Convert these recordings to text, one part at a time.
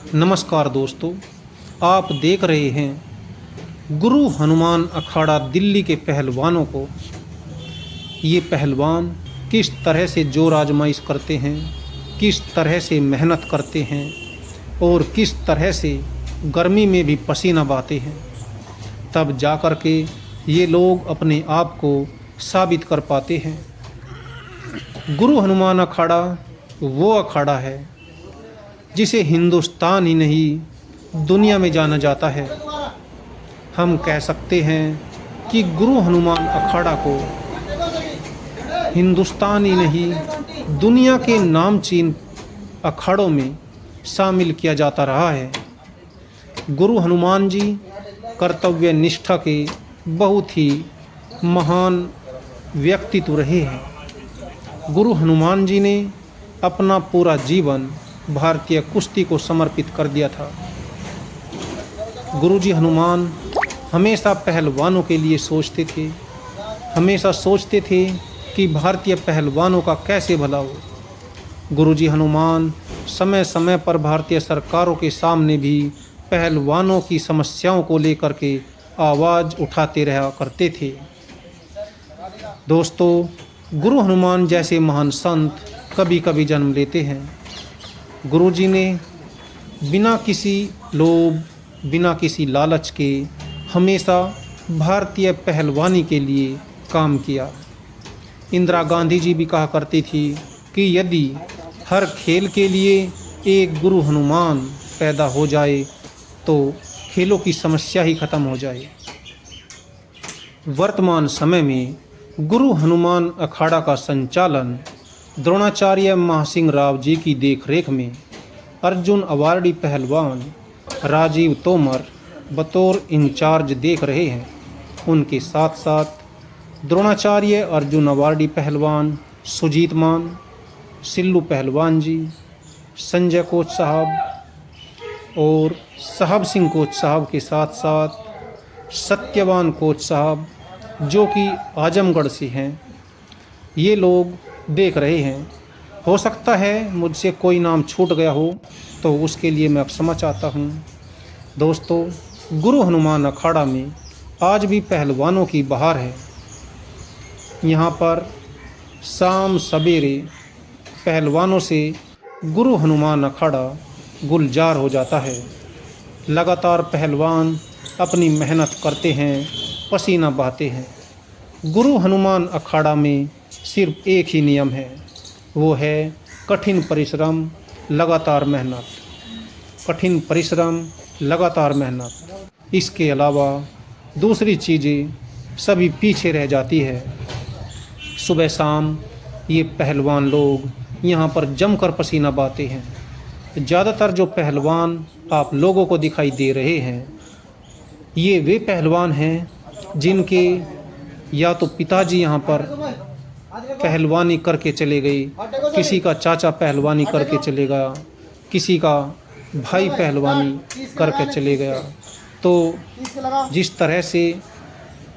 नमस्कार दोस्तों, आप देख रहे हैं गुरु हनुमान अखाड़ा दिल्ली के पहलवानों को। ये पहलवान किस तरह से जोर आजमाइश करते हैं, किस तरह से मेहनत करते हैं और किस तरह से गर्मी में भी पसीना बहाते हैं, तब जा कर के ये लोग अपने आप को साबित कर पाते हैं। गुरु हनुमान अखाड़ा वो अखाड़ा है जिसे हिंदुस्तान ही नहीं दुनिया में जाना जाता है। हम कह सकते हैं कि गुरु हनुमान अखाड़ा को हिंदुस्तान ही नहीं दुनिया के नामचीन अखाड़ों में शामिल किया जाता रहा है। गुरु हनुमान जी कर्तव्य निष्ठा के बहुत ही महान व्यक्तित्व रहे हैं। गुरु हनुमान जी ने अपना पूरा जीवन भारतीय कुश्ती को समर्पित कर दिया था। गुरुजी हनुमान हमेशा पहलवानों के लिए सोचते थे, हमेशा सोचते थे कि भारतीय पहलवानों का कैसे भला हो। गुरुजी हनुमान समय समय पर भारतीय सरकारों के सामने भी पहलवानों की समस्याओं को लेकर के आवाज़ उठाते रहा करते थे। दोस्तों, गुरु हनुमान जैसे महान संत कभी कभी जन्म लेते हैं। गुरुजी ने बिना किसी लोभ, बिना किसी लालच के हमेशा भारतीय पहलवानी के लिए काम किया। इंदिरा गांधी जी भी कहा करती थी कि यदि हर खेल के लिए एक गुरु हनुमान पैदा हो जाए तो खेलों की समस्या ही खत्म हो जाए। वर्तमान समय में गुरु हनुमान अखाड़ा का संचालन द्रोणाचार्य महासिंह राव जी की देखरेख में अर्जुन अवार्डी पहलवान राजीव तोमर बतौर इंचार्ज देख रहे हैं। उनके साथ साथ द्रोणाचार्य अर्जुन अवार्डी पहलवान सुजीत मान, सिल्लू पहलवान जी, संजय कोच साहब और साहब सिंह कोच साहब के साथ साथ सत्यवान कोच साहब जो कि आजमगढ़ से हैं, ये लोग देख रहे हैं। हो सकता है मुझसे कोई नाम छूट गया हो तो उसके लिए मैं क्षमा चाहता हूँ। दोस्तों, गुरु हनुमान अखाड़ा में आज भी पहलवानों की बहार है। यहाँ पर शाम सवेरे पहलवानों से गुरु हनुमान अखाड़ा गुलजार हो जाता है। लगातार पहलवान अपनी मेहनत करते हैं, पसीना बहाते हैं। गुरु हनुमान अखाड़ा में सिर्फ एक ही नियम है, वो है कठिन परिश्रम, लगातार मेहनत। कठिन परिश्रम, लगातार मेहनत। इसके अलावा दूसरी चीज़ें सभी पीछे रह जाती है। सुबह शाम ये पहलवान लोग यहाँ पर जमकर पसीना बहाते हैं। ज़्यादातर जो पहलवान आप लोगों को दिखाई दे रहे हैं, ये वे पहलवान हैं जिनके या तो पिताजी यहाँ पर पहलवानी करके चले गए, किसी का चाचा पहलवानी करके चले गया, किसी का भाई पहलवानी करके चले गया। तो जिस तरह से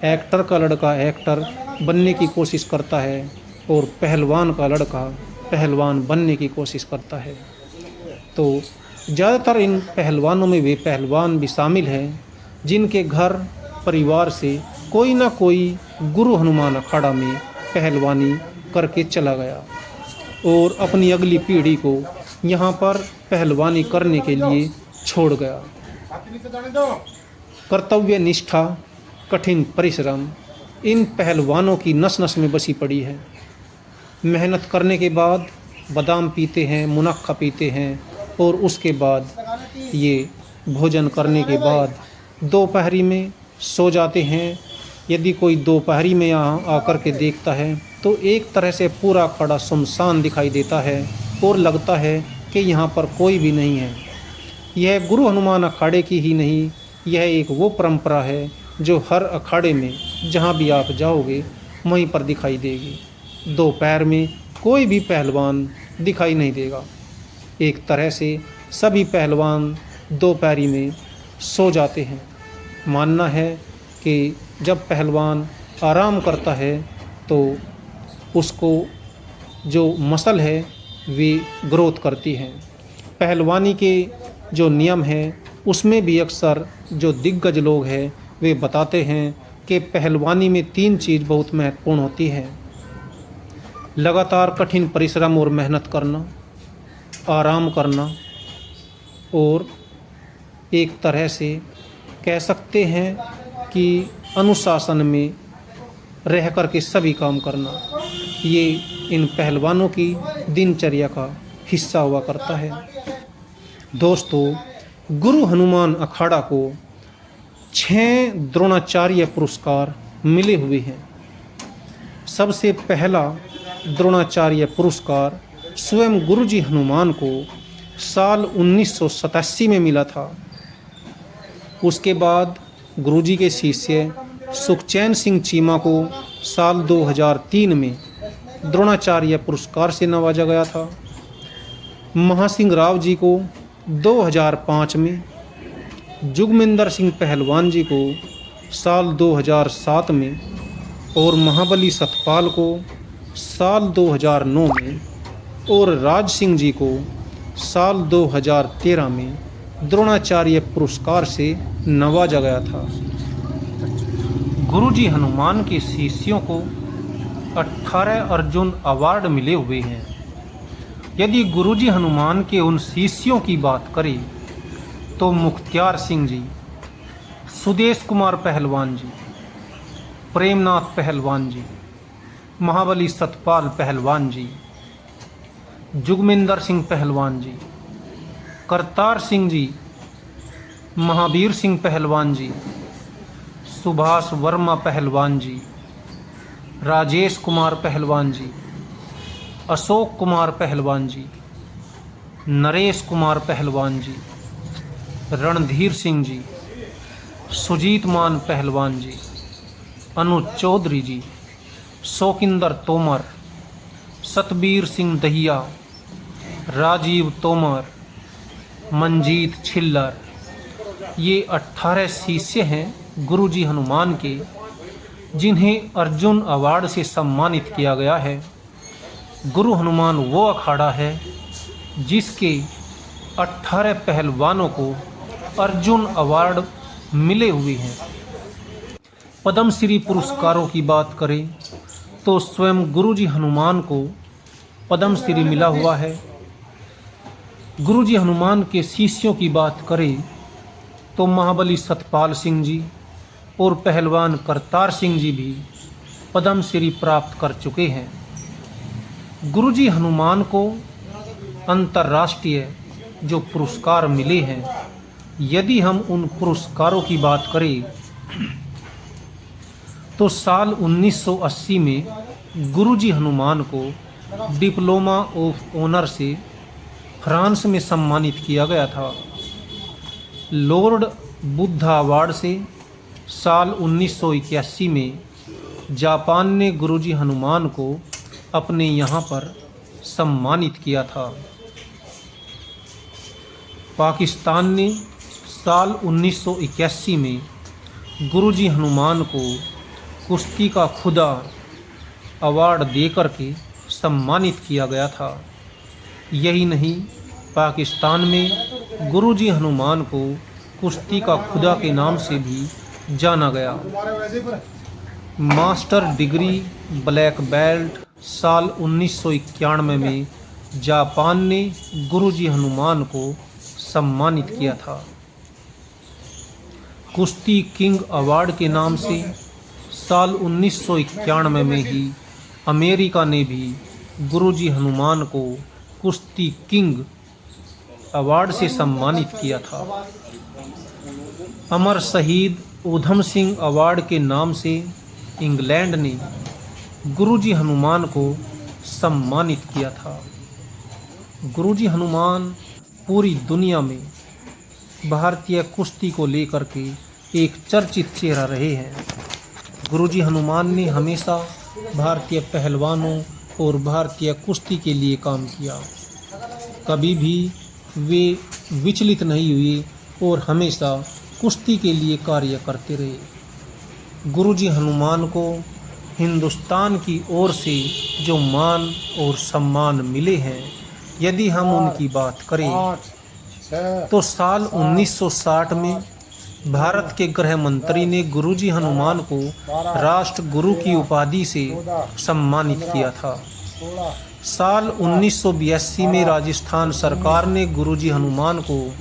एक्टर का लड़का एक्टर बनने की कोशिश करता है और पहलवान का लड़का पहलवान बनने की कोशिश करता है, तो ज़्यादातर इन पहलवानों में वे पहलवान भी शामिल हैं जिनके घर परिवार से कोई ना कोई गुरु हनुमान अखाड़ा में पहलवानी करके चला गया और अपनी अगली पीढ़ी को यहाँ पर पहलवानी करने के लिए छोड़ गया। कर्तव्य निष्ठा, कठिन परिश्रम इन पहलवानों की नस नस में बसी पड़ी है। मेहनत करने के बाद बादाम पीते हैं, मुनक्का पीते हैं और उसके बाद ये भोजन करने के बाद दोपहरी में सो जाते हैं। यदि कोई दोपहरी में यहाँ आकर के देखता है तो एक तरह से पूरा अखाड़ा सुनसान दिखाई देता है और लगता है कि यहाँ पर कोई भी नहीं है। यह गुरु हनुमान अखाड़े की ही नहीं, यह एक वो परंपरा है जो हर अखाड़े में जहाँ भी आप जाओगे वहीं पर दिखाई देगी। दोपहर में कोई भी पहलवान दिखाई नहीं देगा। एक तरह से सभी पहलवान दोपहरी में सो जाते हैं। मानना है कि जब पहलवान आराम करता है तो उसको जो मसल है वे ग्रोथ करती हैं। पहलवानी के जो नियम है उसमें भी अक्सर जो दिग्गज लोग हैं वे बताते हैं कि पहलवानी में 3 चीज़ बहुत महत्वपूर्ण होती है। लगातार कठिन परिश्रम और मेहनत करना, आराम करना और एक तरह से कह सकते हैं कि अनुशासन में रह कर के सभी काम करना, ये इन पहलवानों की दिनचर्या का हिस्सा हुआ करता है। दोस्तों, गुरु हनुमान अखाड़ा को 6 द्रोणाचार्य पुरस्कार मिले हुए हैं। सबसे पहला द्रोणाचार्य पुरस्कार स्वयं गुरुजी हनुमान को साल 1987 में मिला था। उसके बाद गुरुजी के शिष्य सुखचैन सिंह चीमा को साल 2003 में द्रोणाचार्य पुरस्कार से नवाजा गया था। महासिंह राव जी को 2005 में, जुगमिंदर सिंह पहलवान जी को साल 2007 में और महाबली सतपाल को साल 2009 में और राज सिंह जी को साल 2013 में द्रोणाचार्य पुरस्कार से नवाजा गया था। गुरुजी हनुमान के शिष्यों को 18 अर्जुन अवार्ड मिले हुए हैं। यदि गुरुजी हनुमान के उन शिष्यों की बात करें तो मुख्तियार सिंह जी, सुदेश कुमार पहलवान जी, प्रेमनाथ पहलवान जी, महाबली सतपाल पहलवान जी, जुगमिंदर सिंह पहलवान जी, करतार सिंह जी, महावीर सिंह पहलवान जी, सुभाष वर्मा पहलवान जी, राजेश कुमार पहलवान जी, अशोक कुमार पहलवान जी, नरेश कुमार पहलवान जी, रणधीर सिंह जी, सुजीत मान पहलवान जी, अनुज चौधरी जी, शौकिंदर तोमर, सतबीर सिंह दहिया, राजीव तोमर, मंजीत छिल्लर, ये 18 शिष्य हैं गुरुजी हनुमान के, जिन्हें अर्जुन अवार्ड से सम्मानित किया गया है। गुरु हनुमान वो अखाड़ा है जिसके 18 पहलवानों को अर्जुन अवार्ड मिले हुए हैं। पद्मश्री पुरस्कारों की बात करें तो स्वयं गुरुजी हनुमान को पद्मश्री मिला हुआ है। गुरुजी हनुमान के शिष्यों की बात करें तो महाबली सतपाल सिंह जी और पहलवान करतार सिंह जी भी पद्मश्री प्राप्त कर चुके हैं। गुरुजी हनुमान को अंतर्राष्ट्रीय जो पुरस्कार मिले हैं, यदि हम उन पुरस्कारों की बात करें तो साल 1980 में गुरुजी हनुमान को डिप्लोमा ऑफ ऑनर से फ्रांस में सम्मानित किया गया था। लॉर्ड बुद्धा अवार्ड से साल 1981 में जापान ने गुरुजी हनुमान को अपने यहाँ पर सम्मानित किया था। पाकिस्तान ने साल 1981 में गुरुजी हनुमान को कुश्ती का खुदा अवार्ड देकर के सम्मानित किया गया था। यही नहीं, पाकिस्तान में गुरुजी हनुमान को कुश्ती का खुदा के नाम से भी जाना गया। मास्टर डिग्री ब्लैक बेल्ट साल 1991 में जापान ने गुरुजी हनुमान को सम्मानित किया था। कुश्ती किंग अवार्ड के नाम से साल 1991 में ही अमेरिका ने भी गुरुजी हनुमान को कुश्ती किंग अवार्ड से सम्मानित किया था। अमर शहीद ऊधम सिंह अवार्ड के नाम से इंग्लैंड ने गुरुजी हनुमान को सम्मानित किया था। गुरुजी हनुमान पूरी दुनिया में भारतीय कुश्ती को लेकर के एक चर्चित चेहरा रहे हैं। गुरुजी हनुमान ने हमेशा भारतीय पहलवानों और भारतीय कुश्ती के लिए काम किया। कभी भी वे विचलित नहीं हुए और हमेशा कुश्ती के लिए कार्य करते रहे। गुरुजी हनुमान को हिंदुस्तान की ओर से जो मान और सम्मान मिले हैं, यदि हम उनकी बात करें तो साल 1960 में भारत के गृह मंत्री ने गुरुजी हनुमान को राष्ट्र गुरु की उपाधि से सम्मानित किया था। साल 1982 में राजस्थान सरकार ने गुरुजी हनुमान को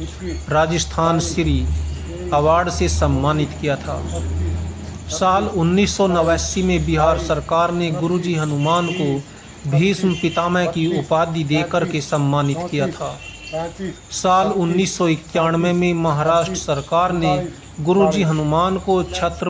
राजस्थान श्री अवार्ड से सम्मानित किया था। साल 1989 में बिहार सरकार ने गुरुजी हनुमान को भीष्म पितामह की उपाधि देकर के सम्मानित किया था। साल 1991 में महाराष्ट्र सरकार ने गुरुजी हनुमान को छत्र